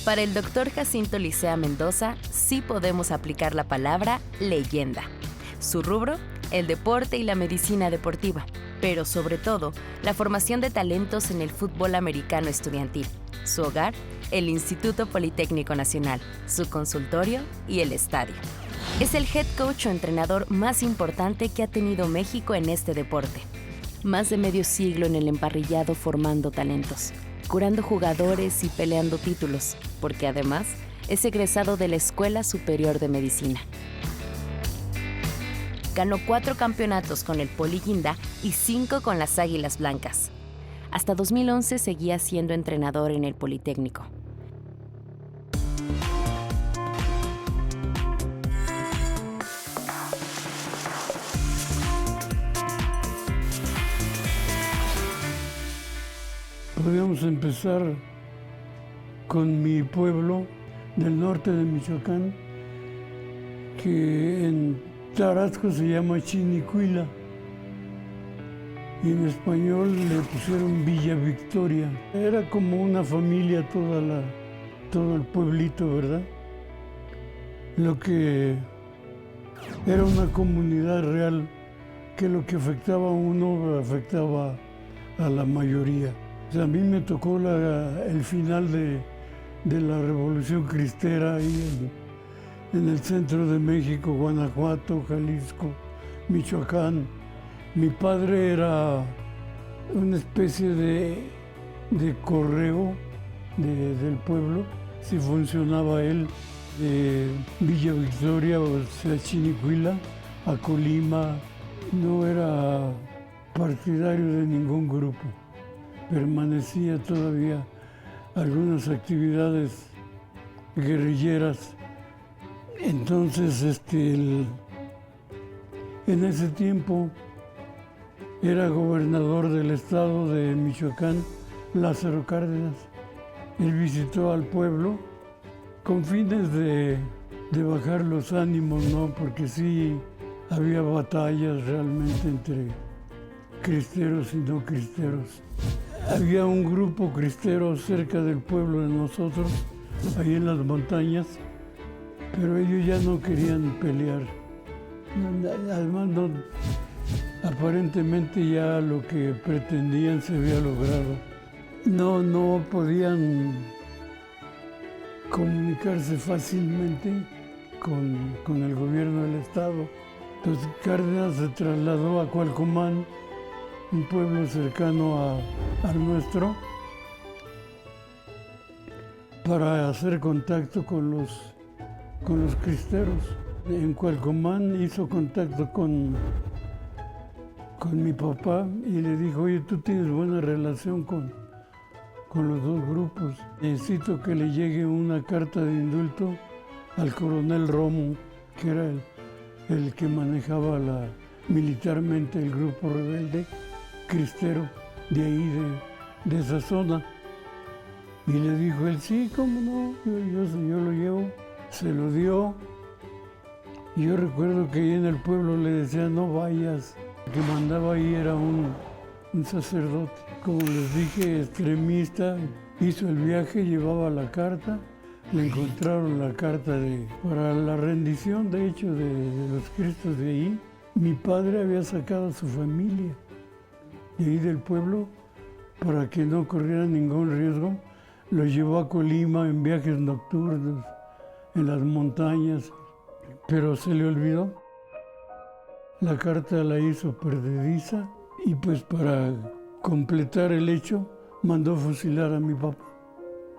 Para el doctor Jacinto Licea Mendoza, sí podemos aplicar la palabra leyenda. Su rubro, el deporte y la medicina deportiva, pero sobre todo, la formación de talentos en el fútbol americano estudiantil. Su hogar, el Instituto Politécnico Nacional, su consultorio y el estadio. Es el head coach o entrenador más importante que ha tenido México en este deporte. Más de medio siglo en el emparrillado formando talentos, curando jugadores y peleando títulos, porque además es egresado de la Escuela Superior de Medicina. Ganó 4 campeonatos con el Poli Guinda y 5 con las Águilas Blancas. Hasta 2011 seguía siendo entrenador en el Politécnico. Podríamos empezar con mi pueblo del norte de Michoacán, que en Tarasco se llama Chinicuila y en español le pusieron Villa Victoria. Era como una familia todo el pueblito, ¿verdad? Lo que era una comunidad real, que lo que afectaba a uno afectaba a la mayoría. O sea, a mí me tocó el final de la Revolución Cristera ahí en el centro de México, Guanajuato, Jalisco, Michoacán. Mi padre era una especie de correo del pueblo, si funcionaba él, de Villa Victoria, o sea, Chinicuila, a Colima. No era partidario de ningún grupo. Permanecía todavía algunas actividades guerrilleras. Entonces, en ese tiempo era gobernador del estado de Michoacán, Lázaro Cárdenas. Él visitó al pueblo con fines de bajar los ánimos, ¿no? Porque sí había batallas realmente entre cristeros y no cristeros. Había un grupo cristero cerca del pueblo de nosotros, ahí en las montañas, pero ellos ya no querían pelear. Además, aparentemente ya lo que pretendían se había logrado. No podían comunicarse fácilmente con el gobierno del estado. Entonces Cárdenas se trasladó a Cualcomán, un pueblo cercano al nuestro, para hacer contacto con los cristeros. En Cualcomán hizo contacto con mi papá y le dijo: oye, tú tienes buena relación con los dos grupos. Necesito que le llegue una carta de indulto al coronel Romo, que era el que manejaba militarmente el grupo rebelde cristero de ahí, de esa zona. Y le dijo él: sí, cómo no, yo lo llevo. Se lo dio. Y yo recuerdo que ahí en el pueblo le decían: no vayas. El que mandaba ahí era un sacerdote, como les dije, extremista. Hizo el viaje, llevaba la carta. Le encontraron la carta para la rendición, de hecho, de los cristos de ahí. Mi padre había sacado a su familia de ahí del pueblo para que no corriera ningún riesgo. Lo llevó a Colima en viajes nocturnos, en las montañas, pero se le olvidó. La carta la hizo perdediza y pues para completar el hecho mandó fusilar a mi papá.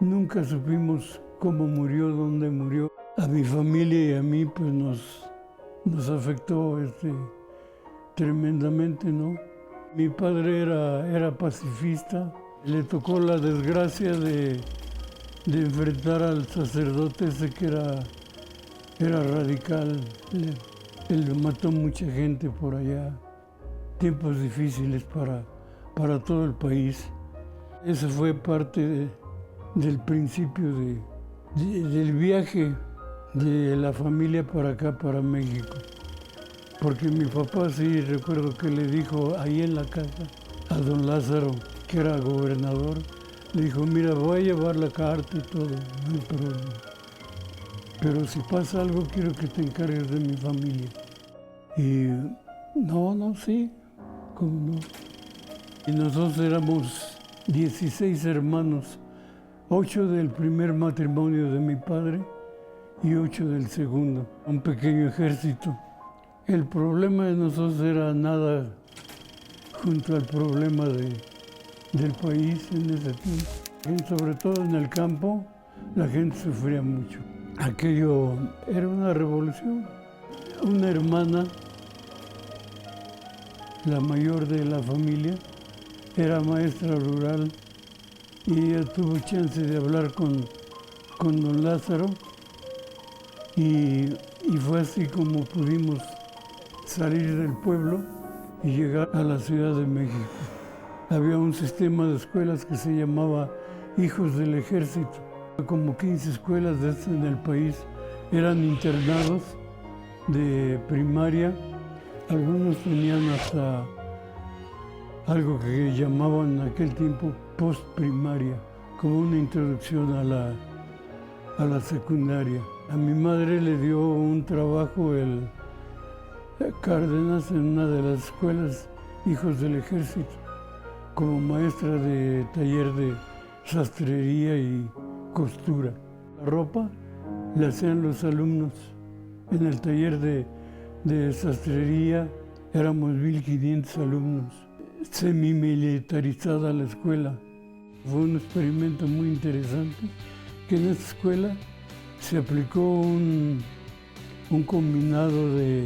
Nunca supimos cómo murió, dónde murió. A mi familia y a mí pues nos afectó tremendamente, ¿no? Mi padre era pacifista. Le tocó la desgracia de enfrentar al sacerdote ese que era radical. Él mató mucha gente por allá. Tiempos difíciles para todo el país. Ese fue parte del principio del viaje de la familia para acá, para México. Porque mi papá sí recuerdo que le dijo ahí en la casa a don Lázaro, que era gobernador, Le dijo, mira, voy a llevar la carta y todo, no hay problema. Pero si pasa algo, quiero que te encargues de mi familia. Y no, sí, cómo no. Y nosotros éramos 16 hermanos, 8 del primer matrimonio de mi padre y 8 del segundo, un pequeño ejército. El problema de nosotros era nada junto al problema del país en ese tiempo. Y sobre todo en el campo, la gente sufría mucho. Aquello era una revolución. Una hermana, la mayor de la familia, era maestra rural y ella tuvo chance de hablar con don Lázaro y fue así como pudimos salir del pueblo y llegar a la Ciudad de México. Había un sistema de escuelas que se llamaba Hijos del Ejército. Como 15 escuelas de estas en el país eran internados de primaria. Algunos tenían hasta algo que llamaban en aquel tiempo postprimaria, como una introducción a la secundaria. A mi madre le dio un trabajo el Cárdenas en una de las escuelas Hijos del Ejército, como maestra de taller de sastrería y costura. La ropa la hacían los alumnos. En el taller de sastrería éramos 1,500 alumnos. Semimilitarizada la escuela. Fue un experimento muy interesante, que en esta escuela se aplicó un combinado de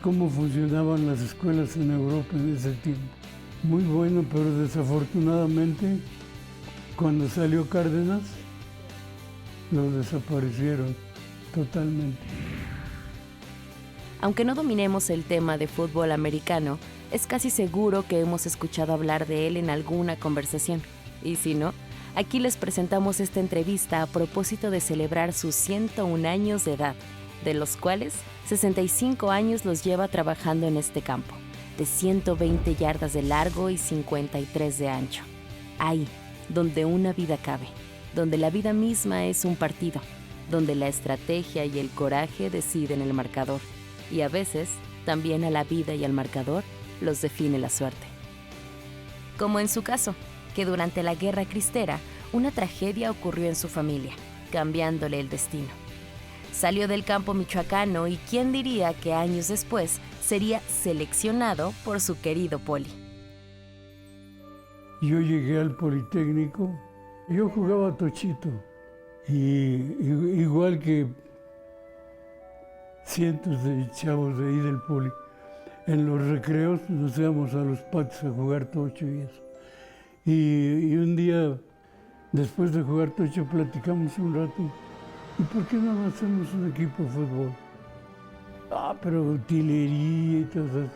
cómo funcionaban las escuelas en Europa en ese tiempo. Muy bueno, pero desafortunadamente, cuando salió Cárdenas, lo desaparecieron totalmente. Aunque no dominemos el tema de fútbol americano, es casi seguro que hemos escuchado hablar de él en alguna conversación. Y si no, aquí les presentamos esta entrevista a propósito de celebrar sus 101 años de edad, de los cuales 65 años los lleva trabajando en este campo, de 120 yardas de largo y 53 de ancho. Ahí, donde una vida cabe, donde la vida misma es un partido, donde la estrategia y el coraje deciden el marcador, y a veces, también a la vida y al marcador, los define la suerte. Como en su caso, que durante la Guerra Cristera, una tragedia ocurrió en su familia, cambiándole el destino. Salió del campo michoacano y quién diría que años después sería seleccionado por su querido Poli. Yo llegué al Politécnico, yo jugaba tochito, y igual que cientos de chavos de ahí del Poli, en los recreos nos íbamos a los patios a jugar tocho y eso. Y un día, después de jugar tocho, platicamos un rato. ¿Y por qué no hacemos un equipo de fútbol? Pero utilería y todo eso.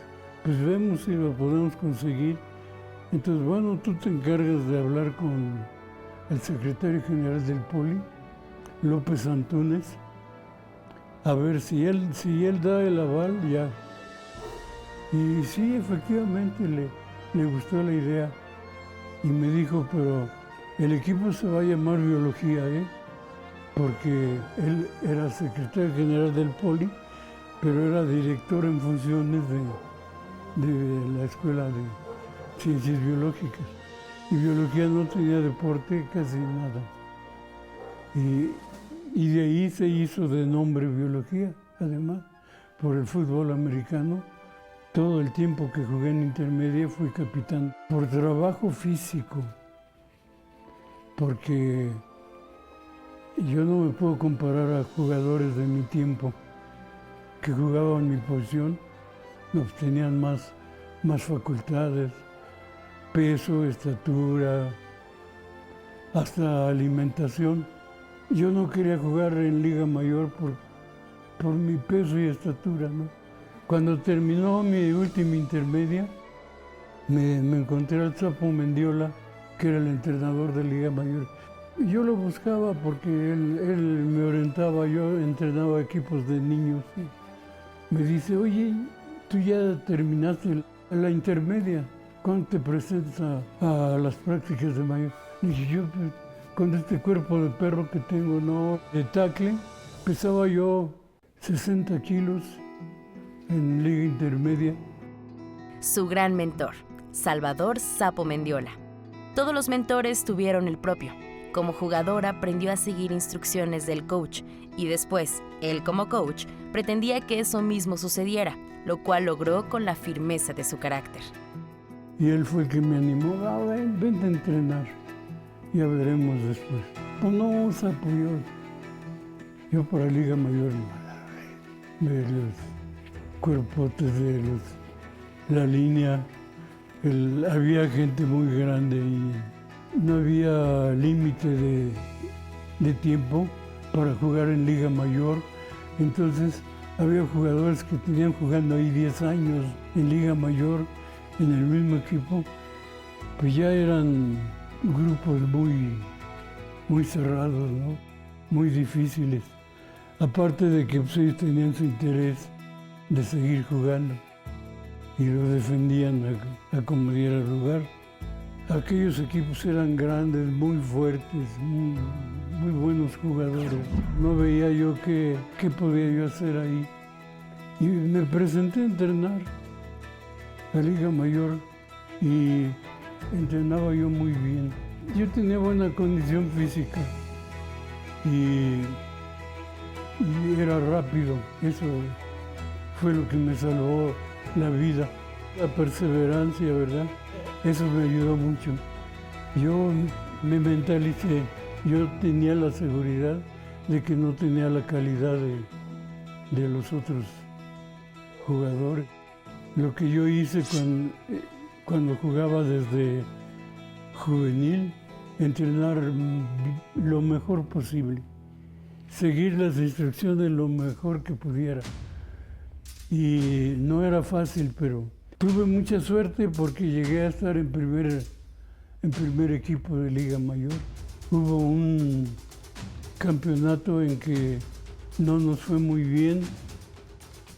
Pues vemos si lo podemos conseguir. Entonces, bueno, tú te encargas de hablar con el secretario general del Poli, López Antúnez, a ver si él da el aval, ya. Y sí, efectivamente le gustó la idea. Y me dijo, pero el equipo se va a llamar Biología, porque él era secretario general del Poli, pero era director en funciones de la Escuela de Ciencias Biológicas. Y Biología no tenía deporte casi nada. Y de ahí se hizo de nombre Biología, además, por el fútbol americano. Todo el tiempo que jugué en intermedia fui capitán por trabajo físico, porque yo no me puedo comparar a jugadores de mi tiempo que jugaban mi posición, no, tenían más facultades, peso, estatura, hasta alimentación. Yo no quería jugar en Liga Mayor por mi peso y estatura, ¿no? Cuando terminó mi última intermedia, me encontré al Chapo Mendiola, que era el entrenador de Liga Mayor. Yo lo buscaba porque él me orientaba, yo entrenaba equipos de niños. Me dice, oye, tú ya terminaste la intermedia. ¿cuándo te presentas a las prácticas de mayor? Le dije, yo pues, con este cuerpo de perro que tengo, no, de tackle, pesaba yo 60 kilos en liga intermedia. Su gran mentor, Salvador Sapo Mendiola. Todos los mentores tuvieron el propio. Como jugador aprendió a seguir instrucciones del coach y después, él como coach, pretendía que eso mismo sucediera, lo cual logró con la firmeza de su carácter. Y él fue el que me animó, vente a entrenar, ya veremos después. Pues no, Sapo, yo para Liga Mayor, de los cuerpotes de la línea, había gente muy grande y no había límite de tiempo para jugar en Liga Mayor. Entonces había jugadores que tenían jugando ahí 10 años en Liga Mayor, en el mismo equipo. Pues ya eran grupos muy cerrados, ¿no? Muy difíciles. Aparte de que pues, ellos tenían su interés de seguir jugando y lo defendían a como diera lugar. Aquellos equipos eran grandes, muy fuertes, muy buenos jugadores. No veía yo qué podía yo hacer ahí. Y me presenté a entrenar a Liga Mayor y entrenaba yo muy bien. Yo tenía buena condición física y era rápido. Eso fue lo que me salvó la vida. La perseverancia, ¿verdad? Eso me ayudó mucho. Yo me mentalicé, yo tenía la seguridad de que no tenía la calidad de los otros jugadores. Lo que yo hice cuando jugaba desde juvenil, entrenar lo mejor posible, seguir las instrucciones lo mejor que pudiera. Y no era fácil, pero tuve mucha suerte porque llegué a estar en primer equipo de Liga Mayor. Hubo un campeonato en que no nos fue muy bien.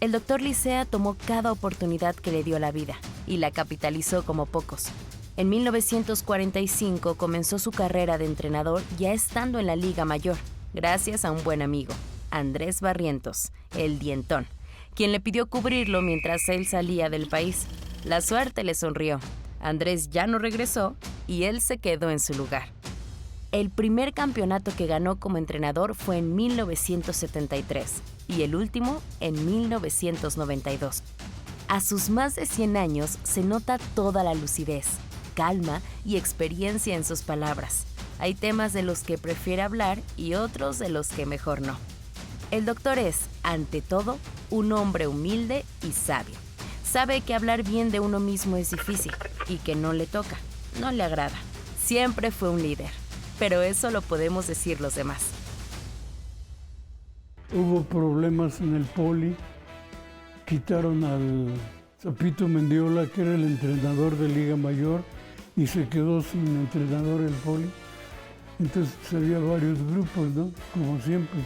El doctor Licea tomó cada oportunidad que le dio la vida y la capitalizó como pocos. En 1945 comenzó su carrera de entrenador ya estando en la Liga Mayor, gracias a un buen amigo, Andrés Barrientos, el Dientón, quien le pidió cubrirlo mientras él salía del país. La suerte le sonrió. Andrés ya no regresó y él se quedó en su lugar. El primer campeonato que ganó como entrenador fue en 1973 y el último en 1992. A sus más de 100 años se nota toda la lucidez, calma y experiencia en sus palabras. Hay temas de los que prefiere hablar y otros de los que mejor no. El doctor es, ante todo, un hombre humilde y sabio. Sabe que hablar bien de uno mismo es difícil y que no le toca, no le agrada. Siempre fue un líder, pero eso lo podemos decir los demás. Hubo problemas en el poli, quitaron al Sapito Mendiola, que era el entrenador de Liga Mayor, y se quedó sin entrenador el poli. Entonces había varios grupos, ¿no? Como siempre.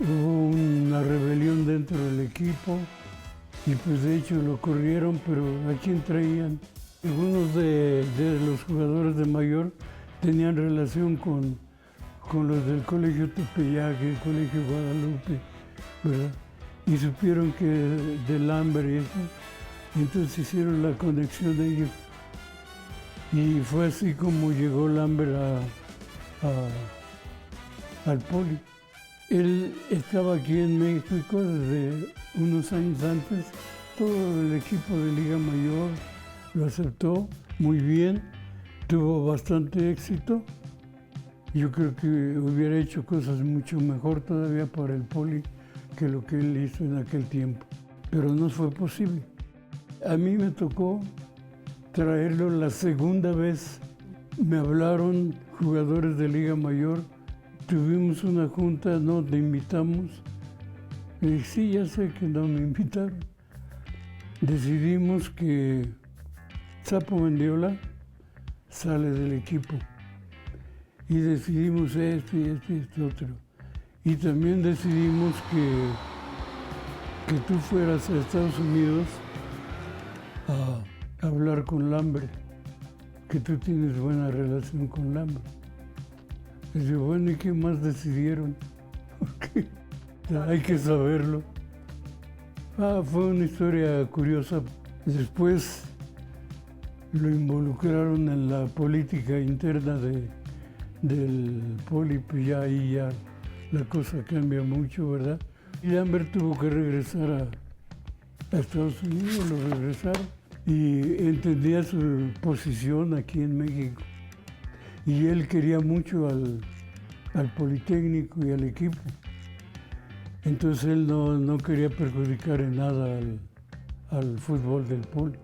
Hubo una rebelión dentro del equipo y pues de hecho lo corrieron, pero ¿a quién traían? Algunos de los jugadores de Mayor tenían relación con los del Colegio Tepeyac, el Colegio Guadalupe, ¿verdad? Y supieron que del hambre y eso, entonces hicieron la conexión de ellos. Y fue así como llegó Lambert al poli. Él estaba aquí en México desde unos años antes. Todo el equipo de Liga Mayor lo aceptó muy bien, tuvo bastante éxito. Yo creo que hubiera hecho cosas mucho mejor todavía para el poli que lo que él hizo en aquel tiempo, pero no fue posible. A mí me tocó traerlo la segunda vez. Me hablaron jugadores de Liga Mayor, tuvimos una junta, no te invitamos. Le dije, sí, ya sé que no me invitaron. Decidimos que Sapo Mendiola sale del equipo. Y decidimos esto y esto y esto otro. Y también decidimos que tú fueras a Estados Unidos hablar con Lambert, que tú tienes buena relación con Lambert. Dice, bueno, ¿y qué más decidieron? Okay. Hay que saberlo. Fue una historia curiosa. Después lo involucraron en la política interna del Poli, pues ya ahí ya la cosa cambia mucho, ¿verdad? Y Lambert tuvo que regresar a Estados Unidos, lo regresaron, y entendía su posición aquí en México. Y él quería mucho al Politécnico y al equipo. Entonces él no quería perjudicar en nada al fútbol del Poli.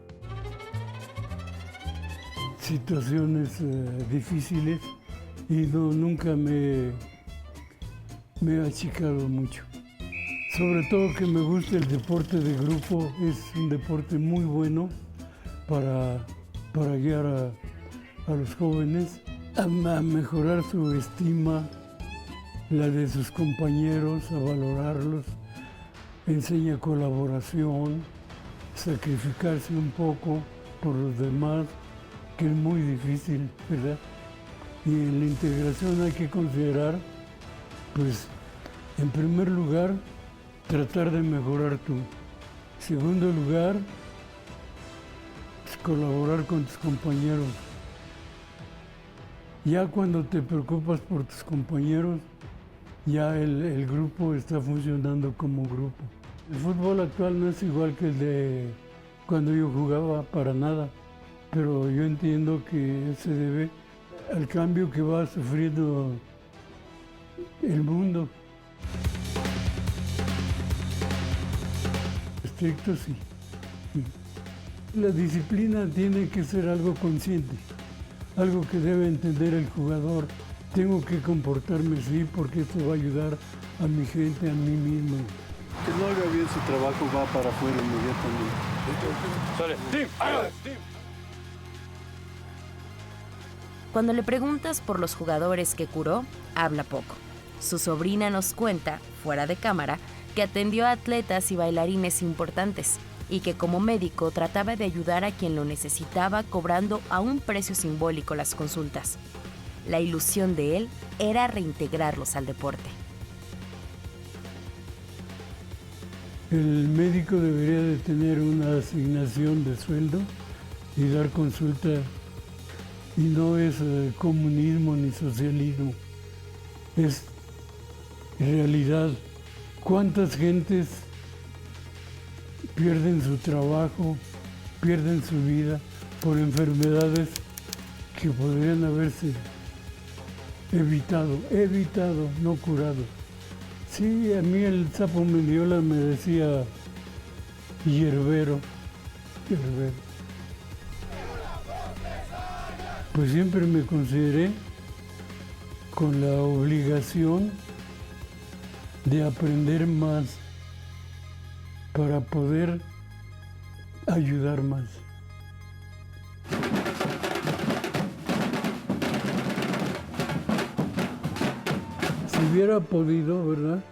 Situaciones difíciles y nunca me he achicado mucho. Sobre todo que me gusta el deporte de grupo, es un deporte muy bueno para guiar a los jóvenes a mejorar su estima, la de sus compañeros, a valorarlos, enseña colaboración, sacrificarse un poco por los demás, que es muy difícil, ¿verdad? Y en la integración hay que considerar, pues, en primer lugar, tratar de mejorar tú. En segundo lugar, pues, colaborar con tus compañeros. Ya cuando te preocupas por tus compañeros, ya el grupo está funcionando como grupo. El fútbol actual no es igual que el de cuando yo jugaba, para nada, pero yo entiendo que se debe al cambio que va sufriendo el mundo. Estricto sí. La disciplina tiene que ser algo consciente, algo que debe entender el jugador. Tengo que comportarme así porque esto va a ayudar a mi gente, a mí mismo. Que no haga bien su trabajo, va para afuera inmediatamente. Cuando le preguntas por los jugadores que curó, habla poco. Su sobrina nos cuenta, fuera de cámara, que atendió a atletas y bailarines importantes y que como médico trataba de ayudar a quien lo necesitaba cobrando a un precio simbólico las consultas. La ilusión de él era reintegrarlos al deporte. El médico debería de tener una asignación de sueldo y dar consulta, y no es comunismo ni socialismo, es realidad. ¿Cuántas gentes pierden su trabajo, pierden su vida por enfermedades que podrían haberse evitado, no curado? Sí, a mí el Sapo Mendiola me decía hierbero. Pues siempre me consideré con la obligación de aprender más para poder ayudar más. Si hubiera podido, ¿verdad?,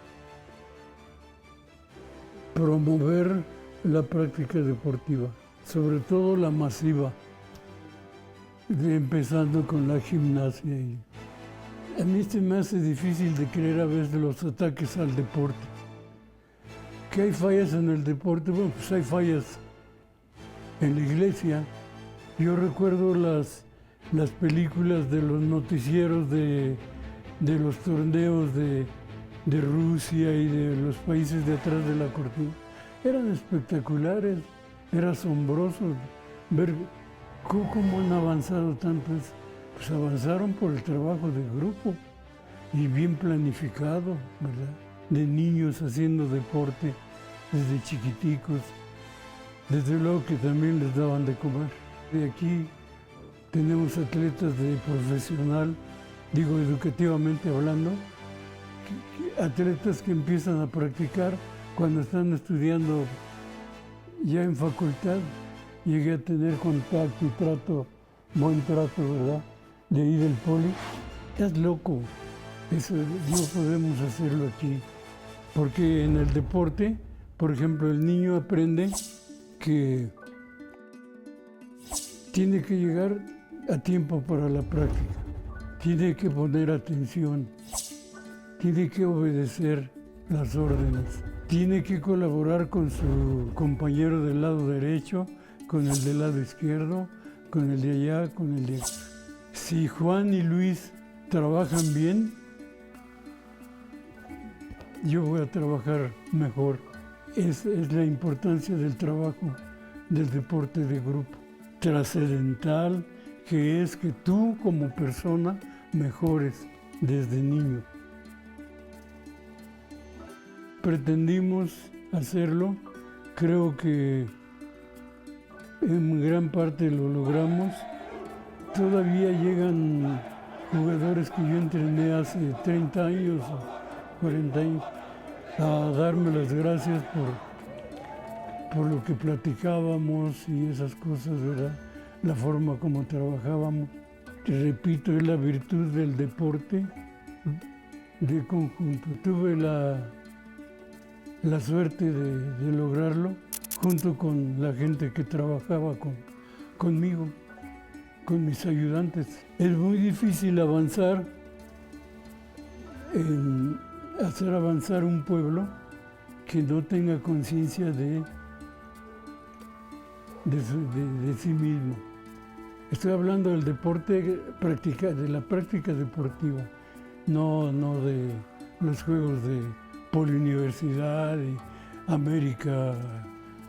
promover la práctica deportiva, sobre todo la masiva, empezando con la gimnasia. A mí se me hace difícil de creer a veces los ataques al deporte. ¿Que hay fallas en el deporte? Bueno, pues hay fallas en la iglesia. Yo recuerdo las películas de los noticieros de los torneos de Rusia y de los países de atrás de la cortina. Eran espectaculares, era asombroso ver cómo han avanzado tanto. Pues avanzaron por el trabajo de grupo y bien planificado, ¿verdad? De niños haciendo deporte desde chiquiticos. Desde luego que también les daban de comer. De aquí tenemos atletas de profesional, digo educativamente hablando, atletas que empiezan a practicar cuando están estudiando ya en facultad. Llegué a tener contacto y buen trato, ¿verdad?, de ahí del Poli. Es loco, eso no podemos hacerlo aquí, porque en el deporte, por ejemplo, el niño aprende que tiene que llegar a tiempo para la práctica, tiene que poner atención, tiene que obedecer las órdenes, tiene que colaborar con su compañero del lado derecho, con el del lado izquierdo, con el de allá, con el de acá. Si Juan y Luis trabajan bien, yo voy a trabajar mejor. Es la importancia del trabajo, del deporte de grupo. Trascendental, que es que tú como persona mejores desde niño. Pretendimos hacerlo, creo que en gran parte lo logramos. Todavía llegan jugadores que yo entrené hace 30 años o 40 años a darme las gracias por lo que platicábamos y esas cosas, ¿verdad? La forma como trabajábamos. Te repito, es la virtud del deporte de conjunto. Tuve la suerte de lograrlo junto con la gente que trabajaba conmigo, con mis ayudantes. Es muy difícil avanzar, hacer avanzar un pueblo que no tenga conciencia de sí mismo. Estoy hablando del deporte, de la práctica deportiva, no de los juegos de Poliuniversidad y América,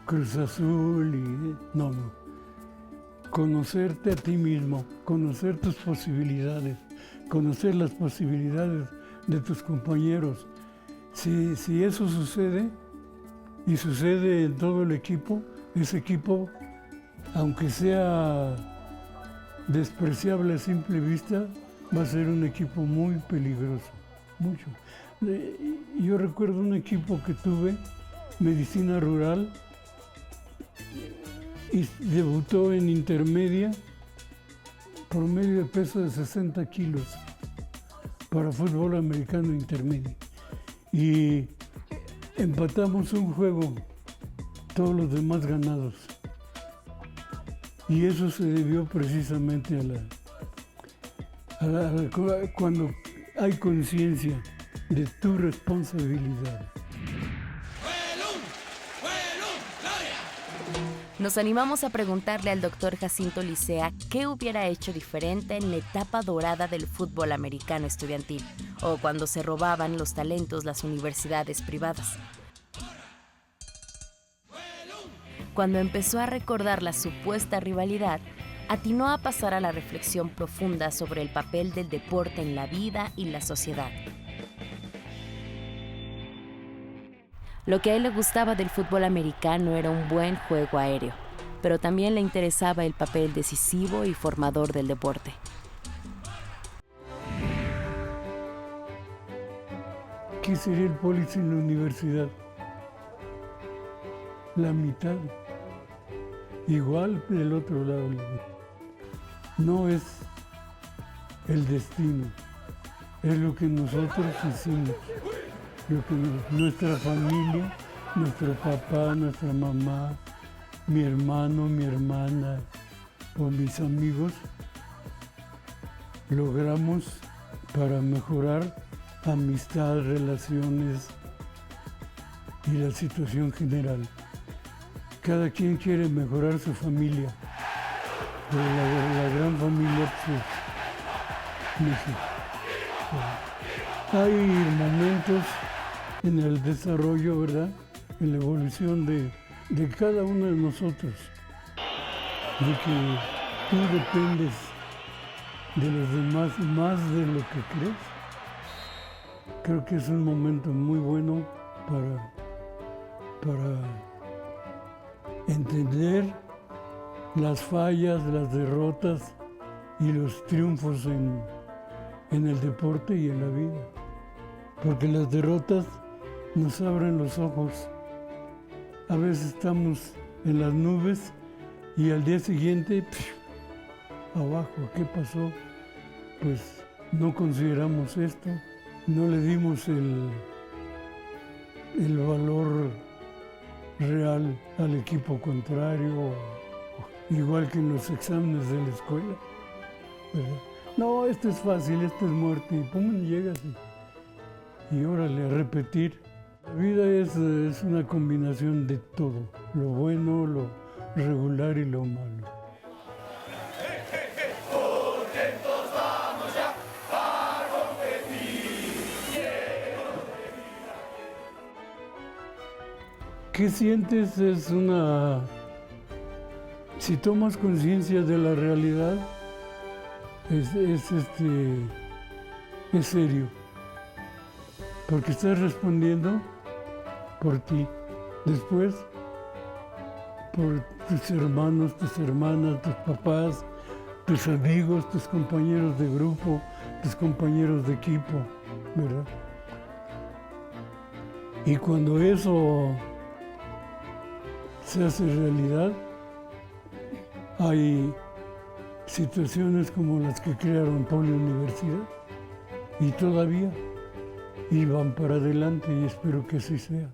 Cruz Azul, no. Conocerte a ti mismo, conocer tus posibilidades, conocer las posibilidades de tus compañeros. Si eso sucede, y sucede en todo el equipo, ese equipo, aunque sea despreciable a simple vista, va a ser un equipo muy peligroso, mucho. Yo recuerdo un equipo que tuve, Medicina Rural, y debutó en intermedia, promedio de peso de 60 kilos para fútbol americano intermedio. Y empatamos un juego, todos los demás ganados. Y eso se debió precisamente cuando hay conciencia de tu responsabilidad. Nos animamos a preguntarle al doctor Jacinto Licea qué hubiera hecho diferente en la etapa dorada del fútbol americano estudiantil, o cuando se robaban los talentos las universidades privadas. Cuando empezó a recordar la supuesta rivalidad, atinó a pasar a la reflexión profunda sobre el papel del deporte en la vida y la sociedad. Lo que a él le gustaba del fútbol americano era un buen juego aéreo, pero también le interesaba el papel decisivo y formador del deporte. ¿Qué sería el Poli sin la universidad? La mitad. Igual del otro lado. No es el destino, es lo que nosotros hicimos. Lo que nuestra familia, nuestro papá, nuestra mamá, mi hermano, mi hermana o mis amigos logramos para mejorar amistad, relaciones y la situación general. Cada quien quiere mejorar su familia, pero la gran familia es México. Hay momentos en el desarrollo, ¿verdad?, en la evolución de cada uno de nosotros, de que tú dependes de los demás más de lo que crees. Creo que es un momento muy bueno para entender las fallas, las derrotas y los triunfos en el deporte y en la vida. Porque las derrotas nos abren los ojos. A veces estamos en las nubes y al día siguiente, abajo, ¿qué pasó? Pues no consideramos esto, no le dimos el valor real al equipo contrario igual que en los exámenes de la escuela, ¿verdad? No, esto es fácil, esto es muerte, y pum, llegas y órale, a repetir. La vida es una combinación de todo, lo bueno, lo regular y lo malo. ¿Qué sientes? Si tomas conciencia de la realidad, es serio, porque estás respondiendo por ti, después por tus hermanos, tus hermanas, tus papás, tus amigos, tus compañeros de grupo, tus compañeros de equipo, ¿verdad? Y cuando eso se hace realidad, hay situaciones como las que crearon por la universidad y todavía y van para adelante y espero que así sea.